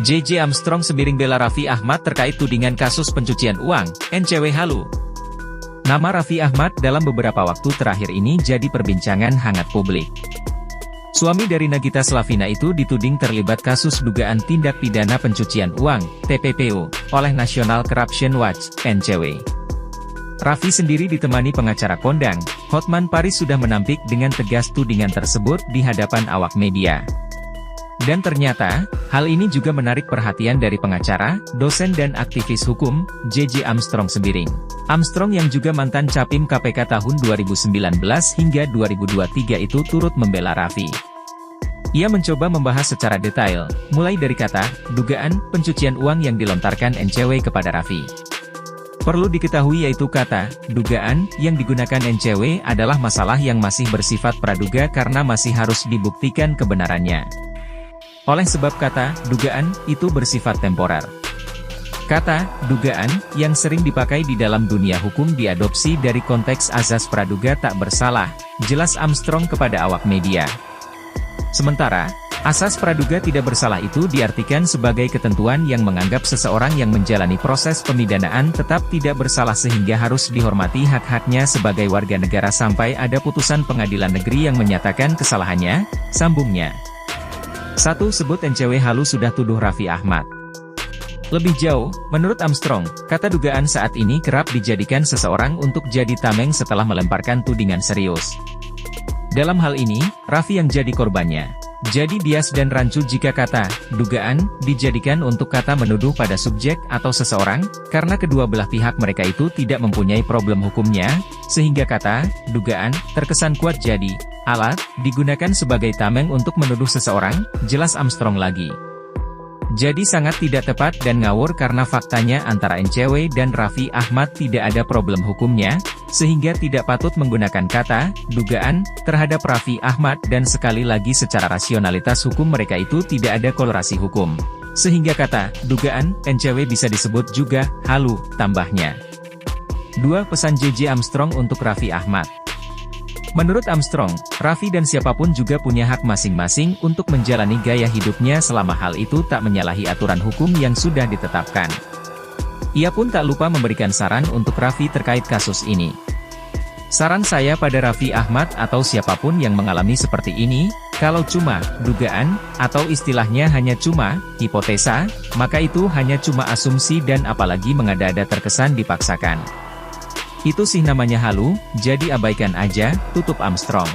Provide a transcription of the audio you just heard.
JJ Armstrong Sembiring bela Raffi Ahmad terkait tudingan kasus pencucian uang, NCW halu. Nama Raffi Ahmad dalam beberapa waktu terakhir ini jadi perbincangan hangat publik. Suami dari Nagita Slavina itu dituding terlibat kasus dugaan tindak pidana pencucian uang, TPPU, oleh National Corruption Watch, NCW. Raffi sendiri ditemani pengacara kondang, Hotman Paris sudah menampik dengan tegas tudingan tersebut di hadapan awak media. Dan ternyata, hal ini juga menarik perhatian dari pengacara, dosen dan aktivis hukum, JJ Armstrong Sembiring. Armstrong yang juga mantan Capim KPK tahun 2019 hingga 2023 itu turut membela Raffi. Ia mencoba membahas secara detail, mulai dari kata, dugaan, pencucian uang yang dilontarkan NCW kepada Raffi. Perlu diketahui yaitu kata, dugaan, yang digunakan NCW adalah masalah yang masih bersifat praduga karena masih harus dibuktikan kebenarannya. Oleh sebab kata, dugaan, itu bersifat temporer. Kata, dugaan, yang sering dipakai di dalam dunia hukum diadopsi dari konteks azas praduga tak bersalah, jelas Armstrong kepada awak media. Sementara, asas praduga tidak bersalah itu diartikan sebagai ketentuan yang menganggap seseorang yang menjalani proses pemidanaan tetap tidak bersalah sehingga harus dihormati hak-haknya sebagai warga negara sampai ada putusan pengadilan negeri yang menyatakan kesalahannya, sambungnya. 1. Sebut NCW halu sudah tuduh Raffi Ahmad. Lebih jauh, menurut Armstrong, kata dugaan saat ini kerap dijadikan seseorang untuk jadi tameng setelah melemparkan tudingan serius. Dalam hal ini, Raffi yang jadi korbannya. Jadi bias dan rancu jika kata, dugaan, dijadikan untuk kata menuduh pada subjek atau seseorang, karena kedua belah pihak mereka itu tidak mempunyai problem hukumnya, sehingga kata, dugaan, terkesan kuat jadi alat, digunakan sebagai tameng untuk menuduh seseorang, jelas Armstrong lagi. Jadi sangat tidak tepat dan ngawur karena faktanya antara NCW dan Raffi Ahmad tidak ada problem hukumnya, sehingga tidak patut menggunakan kata, dugaan, terhadap Raffi Ahmad dan sekali lagi secara rasionalitas hukum mereka itu tidak ada korelasi hukum. Sehingga kata, dugaan, NCW bisa disebut juga, halu, tambahnya. 2. Pesan JJ Armstrong untuk Raffi Ahmad. Menurut Armstrong, Raffi dan siapapun juga punya hak masing-masing untuk menjalani gaya hidupnya selama hal itu tak menyalahi aturan hukum yang sudah ditetapkan. Ia pun tak lupa memberikan saran untuk Raffi terkait kasus ini. Saran saya pada Raffi Ahmad atau siapapun yang mengalami seperti ini, kalau cuma dugaan, atau istilahnya hanya cuma hipotesa, maka itu hanya cuma asumsi dan apalagi mengada-ada terkesan dipaksakan. Itu sih namanya halu, jadi abaikan aja, tutup Armstrong.